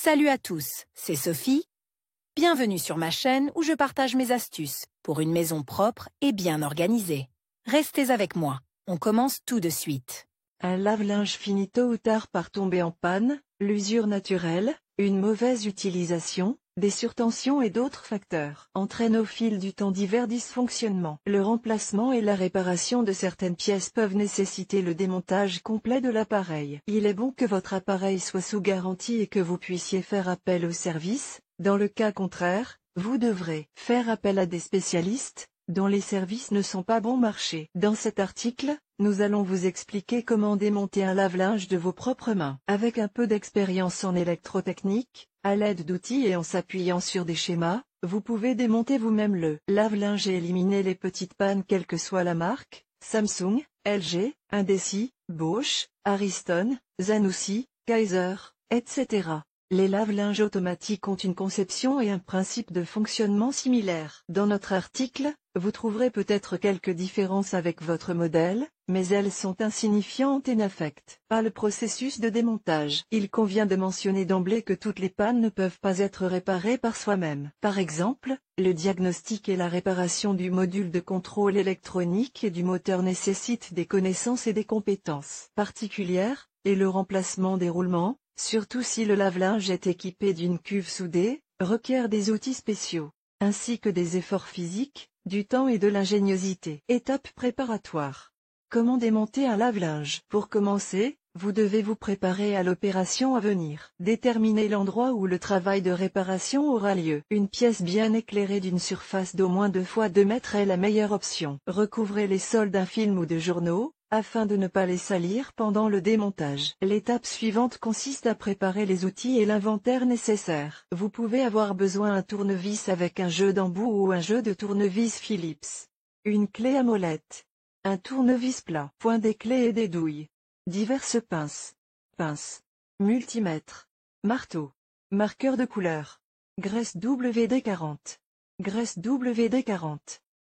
Salut à tous, c'est Sophie. Bienvenue sur ma chaîne où je partage mes astuces pour une maison propre et bien organisée. Restez avec moi, on commence tout de suite. Un lave-linge finit tôt ou tard par tomber en panne, l'usure naturelle, une mauvaise utilisation, des surtensions et d'autres facteurs entraînent au fil du temps divers dysfonctionnements. Le remplacement et la réparation de certaines pièces peuvent nécessiter le démontage complet de l'appareil. Il est bon que votre appareil soit sous garantie et que vous puissiez faire appel au service. Dans le cas contraire, vous devrez faire appel à des spécialistes, dont les services ne sont pas bon marché. Dans cet article, nous allons vous expliquer comment démonter un lave-linge de vos propres mains. Avec un peu d'expérience en électrotechnique, à l'aide d'outils et en s'appuyant sur des schémas, vous pouvez démonter vous-même le lave-linge et éliminer les petites pannes quelle que soit la marque, Samsung, LG, Indesi, Bosch, Ariston, Zanussi, Kaiser, etc. Les lave-linges automatiques ont une conception et un principe de fonctionnement similaires. Dans notre article, vous trouverez peut-être quelques différences avec votre modèle, mais elles sont insignifiantes et n'affectent pas le processus de démontage. Il convient de mentionner d'emblée que toutes les pannes ne peuvent pas être réparées par soi-même. Par exemple, le diagnostic et la réparation du module de contrôle électronique et du moteur nécessitent des connaissances et des compétences particulières, et le remplacement des roulements, surtout si le lave-linge est équipé d'une cuve soudée, requiert des outils spéciaux, ainsi que des efforts physiques, du temps et de l'ingéniosité. Étape préparatoire. Comment démonter un lave-linge? Pour commencer, vous devez vous préparer à l'opération à venir. Déterminez l'endroit où le travail de réparation aura lieu. Une pièce bien éclairée d'une surface d'au moins 2 fois 2 mètres est la meilleure option. Recouvrez les sols d'un film ou de journaux, afin de ne pas les salir pendant le démontage. L'étape suivante consiste à préparer les outils et l'inventaire nécessaires. Vous pouvez avoir besoin d'un tournevis avec un jeu d'embout ou un jeu de tournevis Phillips. Une clé à molette. Un tournevis plat. Point des clés et des douilles. Diverses pinces. Pinces. Multimètre. Marteau. Marqueur de couleur. Graisse WD-40. Graisse WD-40.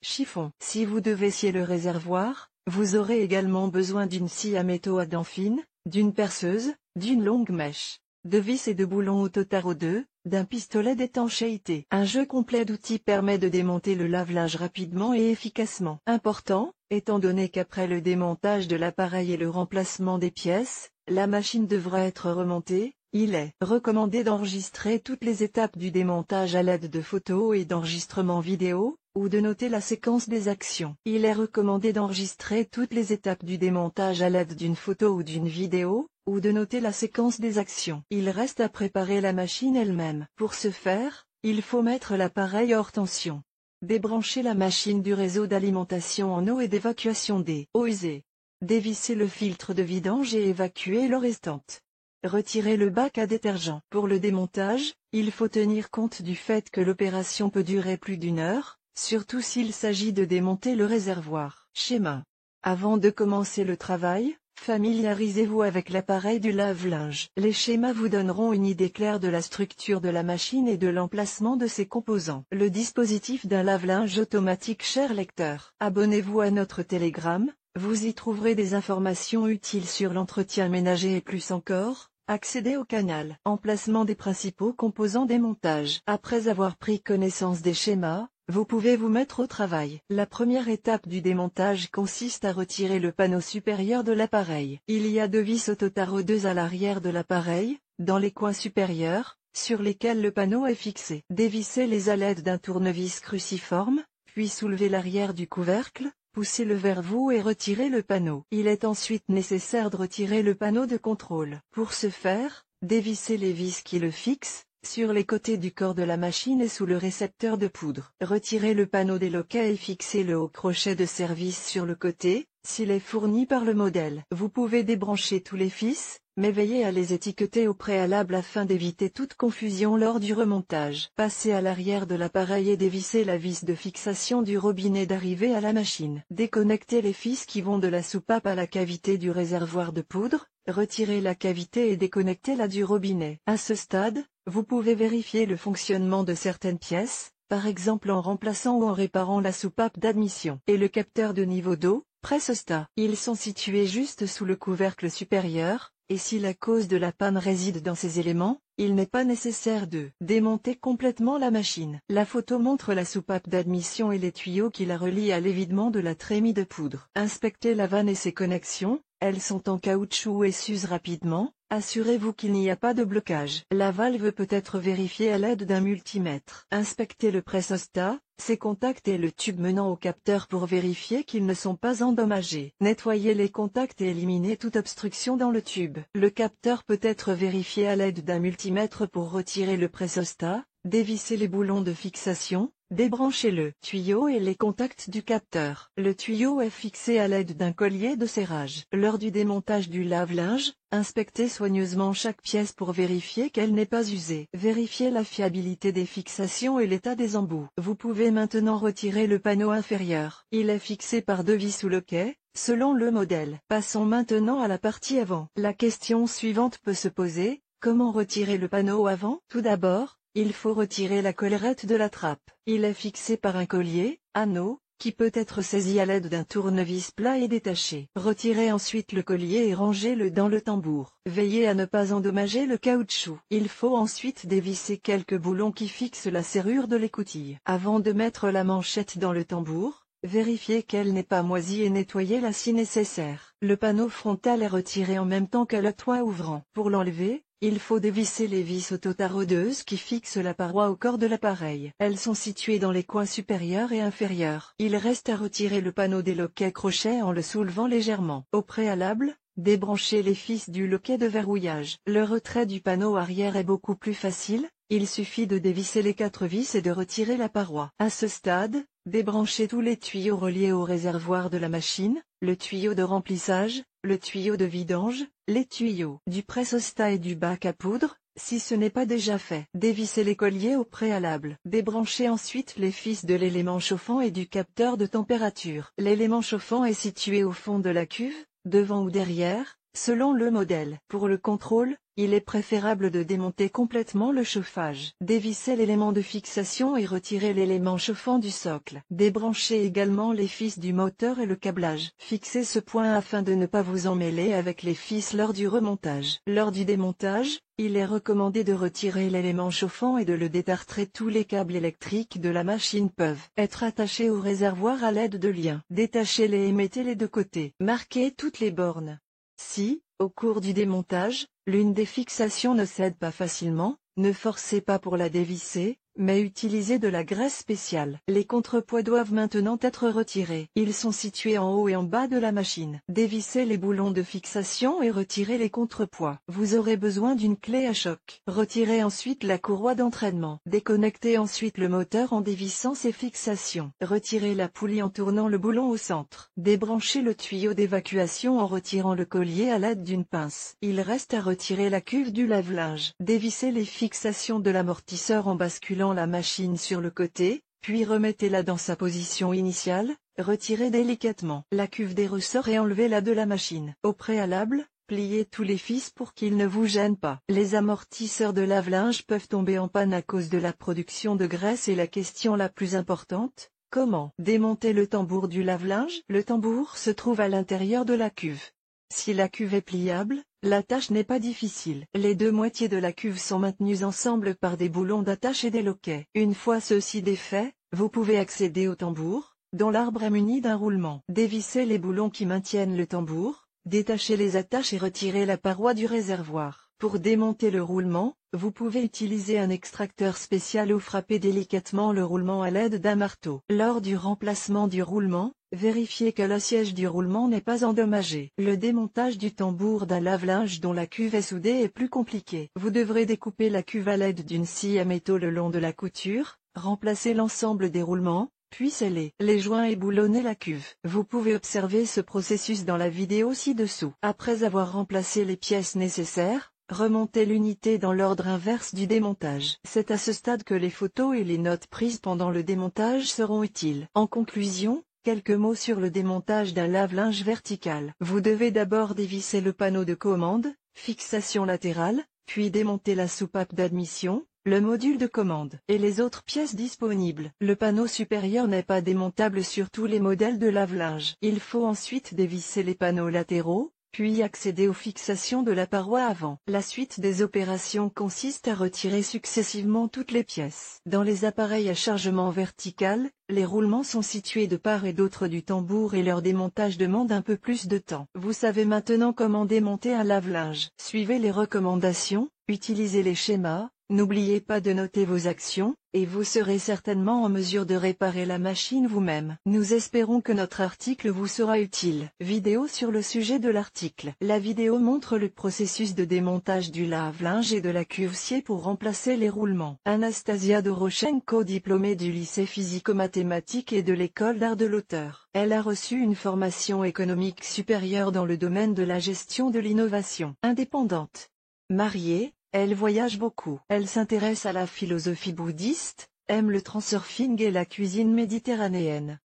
Chiffon. Si vous devez scier le réservoir, vous aurez également besoin d'une scie à métaux à dents fines, d'une perceuse, d'une longue mèche, de vis et de boulons au Totaro 2, d'un pistolet d'étanchéité. Un jeu complet d'outils permet de démonter le lave-linge rapidement et efficacement. Important, étant donné qu'après le démontage de l'appareil et le remplacement des pièces, la machine devra être remontée, il est recommandé d'enregistrer toutes les étapes du démontage à l'aide de photos et d'enregistrements vidéo, ou de noter la séquence des actions. Il est recommandé d'enregistrer toutes les étapes du démontage à l'aide d'une photo ou d'une vidéo, ou de noter la séquence des actions. Il reste à préparer la machine elle-même. Pour ce faire, il faut mettre l'appareil hors tension. Débrancher la machine du réseau d'alimentation en eau et d'évacuation des eaux usées. Dévisser le filtre de vidange et évacuer l'eau restante. Retirer le bac à détergent. Pour le démontage, il faut tenir compte du fait que l'opération peut durer plus d'1 heure, surtout s'il s'agit de démonter le réservoir. Schéma. Avant de commencer le travail, familiarisez-vous avec l'appareil du lave-linge. Les schémas vous donneront une idée claire de la structure de la machine et de l'emplacement de ses composants. Le dispositif d'un lave-linge automatique. Cher lecteur, abonnez-vous à notre Telegram, vous y trouverez des informations utiles sur l'entretien ménager et plus encore. Accédez au canal. Emplacement des principaux composants démontage. Après avoir pris connaissance des schémas, vous pouvez vous mettre au travail. La première étape du démontage consiste à retirer le panneau supérieur de l'appareil. Il y a 2 vis au Totaro 2 à l'arrière de l'appareil, dans les coins supérieurs, sur lesquels le panneau est fixé. Dévissez-les à l'aide d'un tournevis cruciforme, puis soulevez l'arrière du couvercle, poussez-le vers vous et retirez le panneau. Il est ensuite nécessaire de retirer le panneau de contrôle. Pour ce faire, dévissez les vis qui le fixent, sur les côtés du corps de la machine et sous le récepteur de poudre. Retirez le panneau des loquets et fixez-le au crochet de service sur le côté, s'il est fourni par le modèle. Vous pouvez débrancher tous les fils, mais veillez à les étiqueter au préalable afin d'éviter toute confusion lors du remontage. Passez à l'arrière de l'appareil et dévissez la vis de fixation du robinet d'arrivée à la machine. Déconnectez les fils qui vont de la soupape à la cavité du réservoir de poudre, retirez la cavité et déconnectez-la du robinet. À ce stade, vous pouvez vérifier le fonctionnement de certaines pièces, par exemple en remplaçant ou en réparant la soupape d'admission et le capteur de niveau d'eau, presse-sta. Ils sont situés juste sous le couvercle supérieur, et si la cause de la panne réside dans ces éléments, il n'est pas nécessaire de démonter complètement la machine. La photo montre la soupape d'admission et les tuyaux qui la relient à l'évidement de la trémie de poudre. Inspectez la vanne et ses connexions, elles sont en caoutchouc et s'usent rapidement. Assurez-vous qu'il n'y a pas de blocage. La valve peut être vérifiée à l'aide d'un multimètre. Inspectez le pressostat, ses contacts et le tube menant au capteur pour vérifier qu'ils ne sont pas endommagés. Nettoyez les contacts et éliminez toute obstruction dans le tube. Le capteur peut être vérifié à l'aide d'un multimètre pour retirer le pressostat, dévisser les boulons de fixation, débranchez le tuyau et les contacts du capteur. Le tuyau est fixé à l'aide d'un collier de serrage. Lors du démontage du lave-linge, inspectez soigneusement chaque pièce pour vérifier qu'elle n'est pas usée. Vérifiez la fiabilité des fixations et l'état des embouts. Vous pouvez maintenant retirer le panneau inférieur. Il est fixé par 2 vis ou loquet, selon le modèle. Passons maintenant à la partie avant. La question suivante peut se poser, comment retirer le panneau avant? Tout d'abord, il faut retirer la collerette de la trappe. Il est fixé par un collier, anneau, qui peut être saisi à l'aide d'un tournevis plat et détaché. Retirez ensuite le collier et rangez-le dans le tambour. Veillez à ne pas endommager le caoutchouc. Il faut ensuite dévisser quelques boulons qui fixent la serrure de l'écoutille. Avant de mettre la manchette dans le tambour, vérifiez qu'elle n'est pas moisie et nettoyez-la si nécessaire. Le panneau frontal est retiré en même temps que le toit ouvrant. Pour l'enlever, il faut dévisser les vis autotaraudeuses qui fixent la paroi au corps de l'appareil. Elles sont situées dans les coins supérieurs et inférieurs. Il reste à retirer le panneau des loquets crochets en le soulevant légèrement. Au préalable, débranchez les fils du loquet de verrouillage. Le retrait du panneau arrière est beaucoup plus facile, il suffit de dévisser les 4 vis et de retirer la paroi. À ce stade, débranchez tous les tuyaux reliés au réservoir de la machine, le tuyau de remplissage, le tuyau de vidange, les tuyaux du pressostat et du bac à poudre, si ce n'est pas déjà fait. Dévissez les colliers au préalable. Débranchez ensuite les fils de l'élément chauffant et du capteur de température. L'élément chauffant est situé au fond de la cuve, devant ou derrière, selon le modèle. Pour le contrôle, il est préférable de démonter complètement le chauffage. Dévissez l'élément de fixation et retirez l'élément chauffant du socle. Débranchez également les fils du moteur et le câblage. Fixez ce point afin de ne pas vous emmêler avec les fils lors du remontage. Lors du démontage, il est recommandé de retirer l'élément chauffant et de le détartrer. Tous les câbles électriques de la machine peuvent être attachés au réservoir à l'aide de liens. Détachez-les et mettez-les de côté. Marquez toutes les bornes. Si, au cours du démontage, l'une des fixations ne cède pas facilement, ne forcez pas pour la dévisser, mais utilisez de la graisse spéciale. Les contrepoids doivent maintenant être retirés. Ils sont situés en haut et en bas de la machine. Dévissez les boulons de fixation et retirez les contrepoids. Vous aurez besoin d'une clé à choc. Retirez ensuite la courroie d'entraînement. Déconnectez ensuite le moteur en dévissant ses fixations. Retirez la poulie en tournant le boulon au centre. Débranchez le tuyau d'évacuation en retirant le collier à l'aide d'une pince. Il reste à retirer la cuve du lave-linge. Dévissez les fixations de l'amortisseur en basculant la machine sur le côté, puis remettez-la dans sa position initiale, retirez délicatement la cuve des ressorts et enlevez-la de la machine. Au préalable, pliez tous les fils pour qu'ils ne vous gênent pas. Les amortisseurs de lave-linge peuvent tomber en panne à cause de la production de graisse et la question la plus importante, comment démonter le tambour du lave-linge? Le tambour se trouve à l'intérieur de la cuve. Si la cuve est pliable, la tâche n'est pas difficile. Les 2 moitiés de la cuve sont maintenues ensemble par des boulons d'attache et des loquets. Une fois ceux-ci défaits, vous pouvez accéder au tambour, dont l'arbre est muni d'un roulement. Dévissez les boulons qui maintiennent le tambour, détachez les attaches et retirez la paroi du réservoir. Pour démonter le roulement, vous pouvez utiliser un extracteur spécial ou frapper délicatement le roulement à l'aide d'un marteau. Lors du remplacement du roulement, vérifiez que le siège du roulement n'est pas endommagé. Le démontage du tambour d'un lave-linge dont la cuve est soudée est plus compliqué. Vous devrez découper la cuve à l'aide d'une scie à métaux le long de la couture, remplacer l'ensemble des roulements, puis sceller les joints et boulonner la cuve. Vous pouvez observer ce processus dans la vidéo ci-dessous. Après avoir remplacé les pièces nécessaires, remontez l'unité dans l'ordre inverse du démontage. C'est à ce stade que les photos et les notes prises pendant le démontage seront utiles. En conclusion, quelques mots sur le démontage d'un lave-linge vertical. Vous devez d'abord dévisser le panneau de commande, fixation latérale, puis démonter la soupape d'admission, le module de commande et les autres pièces disponibles. Le panneau supérieur n'est pas démontable sur tous les modèles de lave-linge. Il faut ensuite dévisser les panneaux latéraux, puis accéder aux fixations de la paroi avant. La suite des opérations consiste à retirer successivement toutes les pièces. Dans les appareils à chargement vertical, les roulements sont situés de part et d'autre du tambour et leur démontage demande un peu plus de temps. Vous savez maintenant comment démonter un lave-linge. Suivez les recommandations, utilisez les schémas, n'oubliez pas de noter vos actions, et vous serez certainement en mesure de réparer la machine vous-même. Nous espérons que notre article vous sera utile. Vidéo sur le sujet de l'article. La vidéo montre le processus de démontage du lave-linge et de la cuve-scier pour remplacer les roulements. Anastasia Doroshenko, diplômée du lycée physico-mathématique et de l'école d'art de l'auteur. Elle a reçu une formation économique supérieure dans le domaine de la gestion de l'innovation. Indépendante. Mariée, elle voyage beaucoup. Elle s'intéresse à la philosophie bouddhiste, aime le transurfing et la cuisine méditerranéenne.